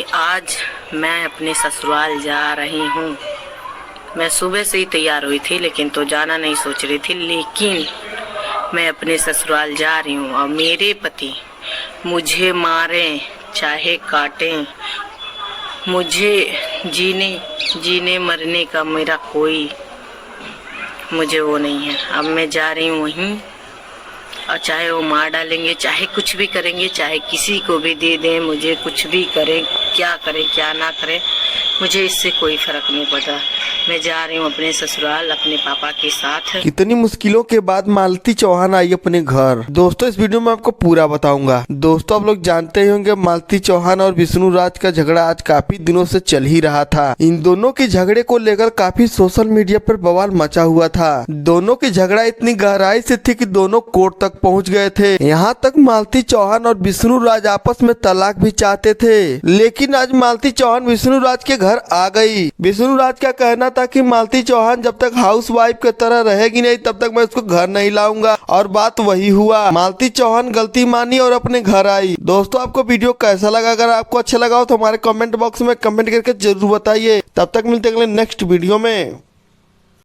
आज मैं अपने ससुराल जा रही हूँ। मैं सुबह से ही तैयार हुई थी, लेकिन तो जाना नहीं सोच रही थी, लेकिन मैं अपने ससुराल जा रही हूँ और मेरे पति मुझे मारें चाहे काटें, मुझे जीने मरने का मेरा कोई मुझे वो नहीं है। अब मैं जा रही हूँ वहीं, और चाहे वो मार डालेंगे, चाहे कुछ भी करेंगे, चाहे किसी को भी दे दें, मुझे कुछ भी करें, क्या करें क्या ना करें, मुझे इससे कोई फर्क नहीं पड़ता। मैं जा रही हूँ अपने ससुराल अपने पापा के साथ। कितनी मुश्किलों के बाद मालती चौहान आई अपने घर। दोस्तों इस वीडियो में आपको पूरा बताऊंगा। दोस्तों आप लोग जानते ही होंगे मालती चौहान और विष्णु राज का झगड़ा आज काफी दिनों से चल ही रहा था। इन दोनों के झगड़े को लेकर काफी सोशल मीडिया पर बवाल मचा हुआ था। दोनों की झगड़ा इतनी गहराई से थी कि दोनों कोर्ट तक पहुँच गए थे। यहाँ तक मालती चौहान और विष्णु राज आपस में तलाक भी चाहते थे, लेकिन आज मालती चौहान विष्णु राज के घर आ गई। विष्णु राज का कहना था कि मालती चौहान जब तक हाउसवाइफ की तरह रहेगी नहीं तब तक मैं उसको घर नहीं लाऊंगा, और बात वही हुआ। मालती चौहान गलती मानी और अपने घर आई। दोस्तों आपको वीडियो कैसा लगा? अगर आपको अच्छा लगा हो तो हमारे कमेंट बॉक्स में कमेंट करके जरूर बताइए। तब तक मिलते हैं अगले नेक्स्ट वीडियो में।